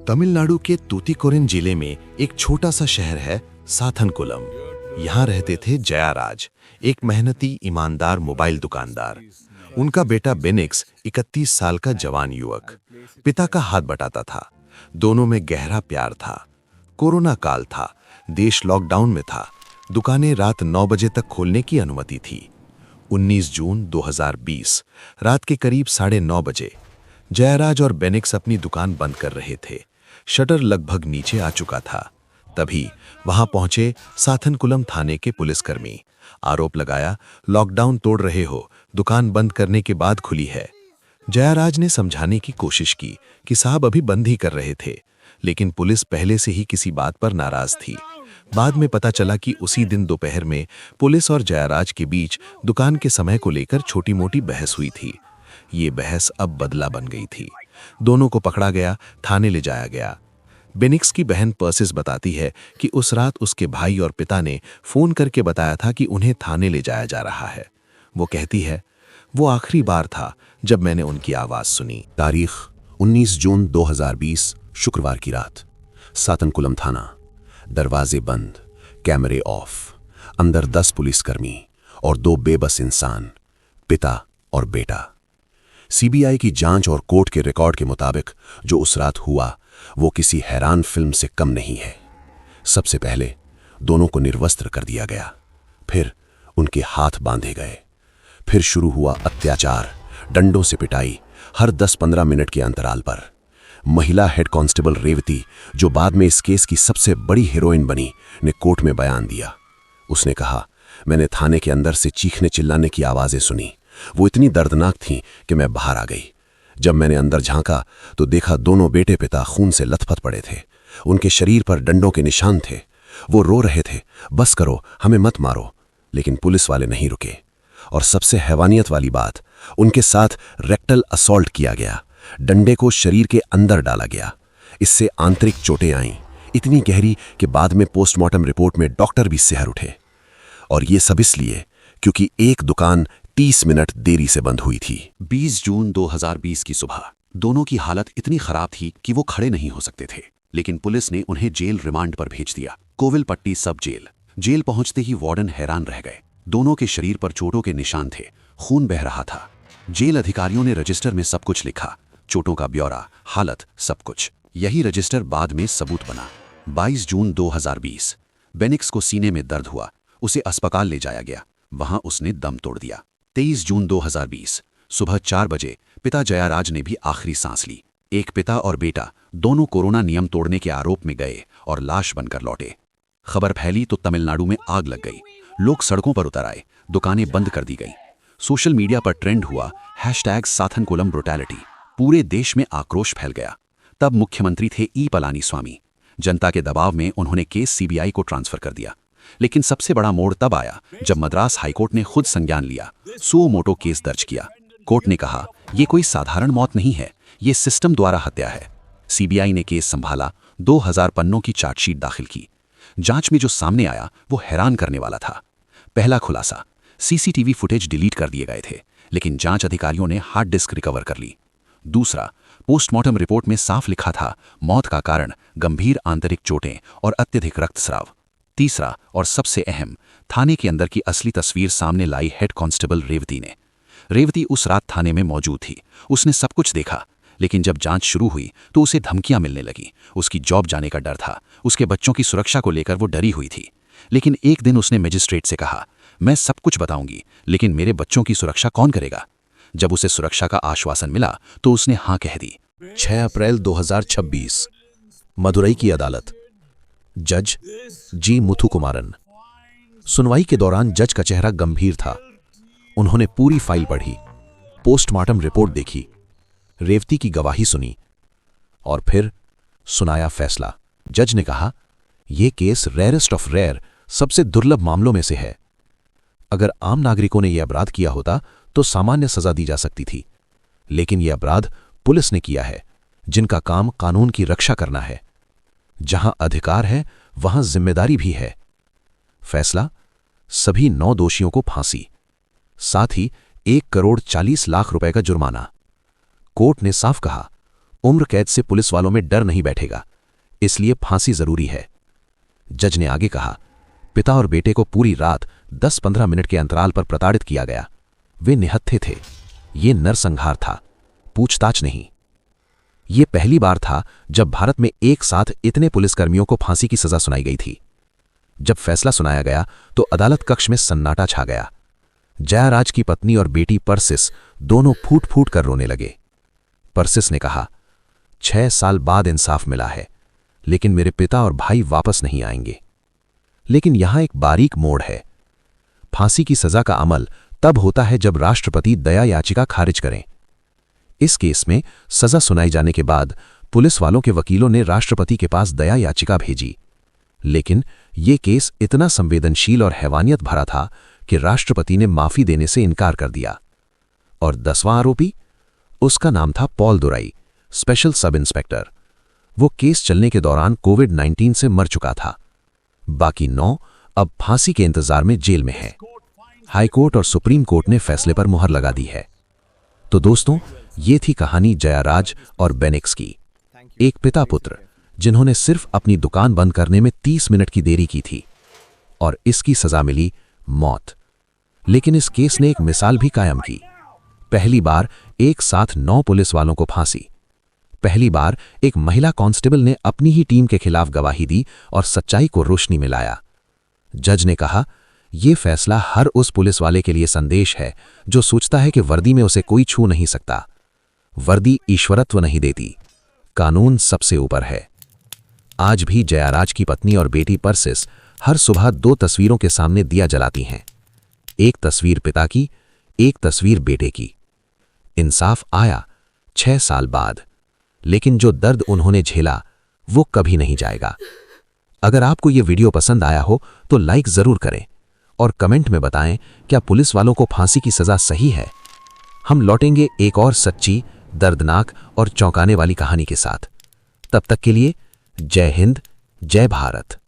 तमिलनाडु के तूतीकोरिन जिले में एक छोटा सा शहर है साथनकुलम। यहाँ रहते थे जयाराज, एक मेहनती ईमानदार मोबाइल दुकानदार। उनका बेटा बेनिक्स 31 साल का जवान युवक पिता का हाथ बटाता था। दोनों में गहरा प्यार था। कोरोना काल था, देश लॉकडाउन में था। दुकानें रात 9 बजे तक खोलने की अनुमति थी। 19 जून 2020 रात के करीब 9:30 बजे जयराज और बेनिक्स अपनी दुकान बंद कर रहे थे। शटर लगभग नीचे आ चुका था। तभी वहां पहुंचे साथनकुलम थाने के पुलिसकर्मी। आरोप लगाया, लॉकडाउन तोड़ रहे हो, दुकान बंद करने के बाद खुली है। जयराज ने समझाने की कोशिश की कि साहब अभी बंद ही कर रहे थे, लेकिन पुलिस पहले से ही किसी बात पर नाराज थी। बाद में पता चला कि उसी दिन दोपहर में पुलिस और जयराज के बीच दुकान के समय को लेकर छोटी मोटी बहस हुई थी। ये बहस अब बदला बन गई थी। दोनों को पकड़ा गया, थाने ले जाया गया। बेनिक्स की बहन पर्सिस बताती है कि उस रात उसके भाई और पिता ने फोन करके बताया था कि उन्हें थाने ले जाया जा रहा है। वो कहती है, वो आखिरी बार था जब मैंने उनकी आवाज सुनी। तारीख 19 जून 2020 शुक्रवार की रात। साथनकुलम थाना। दरवाजे बंद, कैमरे ऑफ। अंदर 10 पुलिसकर्मी और 2 बेबस इंसान, पिता और बेटा। सीबीआई की जांच और कोर्ट के रिकॉर्ड के मुताबिक जो उस रात हुआ वो किसी हैरान फिल्म से कम नहीं है। सबसे पहले दोनों को निर्वस्त्र कर दिया गया, फिर उनके हाथ बांधे गए, फिर शुरू हुआ अत्याचार, डंडों से पिटाई, हर 10-15 मिनट के अंतराल पर। महिला हेड कांस्टेबल रेवती, जो बाद में इस केस की सबसे बड़ी हीरोइन बनी, ने कोर्ट में बयान दिया। उसने कहा, मैंने थाने के अंदर से चीखने चिल्लाने की आवाजें सुनी। वो इतनी दर्दनाक थीं कि मैं बाहर आ गई। जब मैंने अंदर झांका तो देखा दोनों बेटे पिता खून से लथपथ पड़े थे। उनके शरीर पर डंडों के निशान थे। वो रो रहे थे, बस करो, हमें मत मारो। लेकिन पुलिस वाले नहीं रुके। और सबसे हैवानियत वाली बात, उनके साथ रेक्टल असॉल्ट किया गया। डंडे को शरीर के अंदर डाला गया। इससे आंतरिक चोटें आईं, इतनी गहरी कि बाद में पोस्टमार्टम रिपोर्ट में डॉक्टर भी सिहर उठे। और ये सब इसलिए क्योंकि एक दुकान 30 मिनट देरी से बंद हुई थी। 20 जून 2020 की सुबह दोनों की हालत इतनी खराब थी कि वो खड़े नहीं हो सकते थे, लेकिन पुलिस ने उन्हें जेल रिमांड पर भेज दिया। कोविलपट्टी सब जेल। जेल पहुंचते ही वार्डन हैरान रह गए। दोनों के शरीर पर चोटों के निशान थे, खून बह रहा था। जेल अधिकारियों ने रजिस्टर में सब कुछ लिखा, चोटों का ब्यौरा, हालत, सब कुछ। यही रजिस्टर बाद में सबूत बना। 22 जून 2020 बेनिक्स को सीने में दर्द हुआ, उसे अस्पताल ले जाया गया। वहां उसने दम तोड़ दिया। 23 जून 2020 सुबह 4 बजे पिता जयाराज ने भी आखिरी सांस ली। एक पिता और बेटा दोनों कोरोना नियम तोड़ने के आरोप में गए और लाश बनकर लौटे। खबर फैली तो तमिलनाडु में आग लग गई। लोग सड़कों पर उतर आए, दुकानें बंद कर दी गई। सोशल मीडिया पर ट्रेंड हुआ #साथनकुलम ब्रुटैलिटी। पूरे देश में आक्रोश फैल गया। तब मुख्यमंत्री थे ई पलानीस्वामी। जनता के दबाव में उन्होंने केस सीबीआई को ट्रांसफर कर दिया। लेकिन सबसे बड़ा मोड़ तब आया जब मद्रास हाईकोर्ट ने खुद संज्ञान लिया, सुओ मोटो केस दर्ज किया। कोर्ट ने कहा, यह कोई साधारण मौत नहीं है, यह सिस्टम द्वारा हत्या है। सीबीआई ने केस संभाला, 2000 पन्नों की चार्जशीट दाखिल की। जांच में जो सामने आया वो हैरान करने वाला था। पहला खुलासा, सीसीटीवी फुटेज डिलीट कर दिए गए थे, लेकिन जांच अधिकारियों ने हार्ड डिस्क रिकवर कर ली। दूसरा, पोस्टमार्टम रिपोर्ट में साफ लिखा था, मौत का कारण गंभीर आंतरिक चोटें और अत्यधिक रक्तस्राव। तीसरा और सबसे अहम, थाने के अंदर की असली तस्वीर सामने लाई हेड कांस्टेबल रेवती ने। रेवती उस रात थाने में मौजूद थी। उसने सब कुछ देखा, लेकिन जब जांच शुरू हुई तो उसे धमकियां मिलने लगी। उसकी जॉब जाने का डर था। उसके बच्चों की सुरक्षा को लेकर वो डरी हुई थी। लेकिन एक दिन उसने मजिस्ट्रेट से कहा, मैं सब कुछ बताऊंगी, लेकिन मेरे बच्चों की सुरक्षा कौन करेगा? जब उसे सुरक्षा का आश्वासन मिला तो उसने हाँ कह दी। 6 अप्रैल 2026 मदुरई की अदालत। जज जी मुथुकुमारन। सुनवाई के दौरान जज का चेहरा गंभीर था। उन्होंने पूरी फाइल पढ़ी, पोस्टमार्टम रिपोर्ट देखी, रेवती की गवाही सुनी और फिर सुनाया फैसला। जज ने कहा, यह केस रेयरेस्ट ऑफ रेयर, सबसे दुर्लभ मामलों में से है। अगर आम नागरिकों ने यह अपराध किया होता तो सामान्य सजा दी जा सकती थी, लेकिन यह अपराध पुलिस ने किया है, जिनका काम कानून की रक्षा करना है। जहां अधिकार है वहां जिम्मेदारी भी है। फैसला, सभी 9 दोषियों को फांसी, साथ ही 1 करोड़ 40 लाख रुपए का जुर्माना। कोर्ट ने साफ कहा, उम्र कैद से पुलिस वालों में डर नहीं बैठेगा, इसलिए फांसी जरूरी है। जज ने आगे कहा, पिता और बेटे को पूरी रात 10-15 मिनट के अंतराल पर प्रताड़ित किया गया। वे निहत्थे थे। ये नरसंहार था, पूछताछ नहीं। ये पहली बार था जब भारत में एक साथ इतने पुलिसकर्मियों को फांसी की सजा सुनाई गई थी। जब फैसला सुनाया गया तो अदालत कक्ष में सन्नाटा छा गया। जयाराज की पत्नी और बेटी परसिस दोनों फूट फूट कर रोने लगे। परसिस ने कहा, 6 साल बाद इंसाफ मिला है, लेकिन मेरे पिता और भाई वापस नहीं आएंगे। लेकिन यहां एक बारीक मोड़ है। फांसी की सजा का अमल तब होता है जब राष्ट्रपति दया याचिका खारिज करें। इस केस में सजा सुनाई जाने के बाद पुलिस वालों के वकीलों ने राष्ट्रपति के पास दया याचिका भेजी, लेकिन यह केस इतना संवेदनशील और हैवानियत भरा था कि राष्ट्रपति ने माफी देने से इनकार कर दिया। और 10वां आरोपी, उसका नाम था पॉल दुराई, स्पेशल सब इंस्पेक्टर। वो केस चलने के दौरान कोविड-19 से मर चुका था। बाकी 9 अब फांसी के इंतजार में जेल में हैं। हाईकोर्ट और सुप्रीम कोर्ट ने फैसले पर मुहर लगा दी है। तो दोस्तों, ये थी कहानी जयाराज और बेनिक्स की। एक पिता पुत्र जिन्होंने सिर्फ अपनी दुकान बंद करने में 30 मिनट की देरी की थी, और इसकी सजा मिली मौत। लेकिन इस केस ने एक मिसाल भी कायम की। पहली बार एक साथ 9 पुलिस वालों को फांसी। पहली बार एक महिला कांस्टेबल ने अपनी ही टीम के खिलाफ गवाही दी और सच्चाई को रोशनी में लाया। जज ने कहा, यह फैसला हर उस पुलिस वाले के लिए संदेश है जो सोचता है कि वर्दी में उसे कोई छू नहीं सकता। वर्दी ईश्वरत्व नहीं देती, कानून सबसे ऊपर है। आज भी जयाराज की पत्नी और बेटी परसिस हर सुबह 2 तस्वीरों के सामने दिया जलाती हैं। एक तस्वीर पिता की, एक तस्वीर बेटे की। इंसाफ आया 6 साल बाद, लेकिन जो दर्द उन्होंने झेला वो कभी नहीं जाएगा। अगर आपको यह वीडियो पसंद आया हो तो लाइक जरूर करें और कमेंट में बताएं क्या पुलिस वालों को फांसी की सजा सही है। हम लौटेंगे एक और सच्ची, दर्दनाक और चौंकाने वाली कहानी के साथ। तब तक के लिए जय हिंद, जय भारत।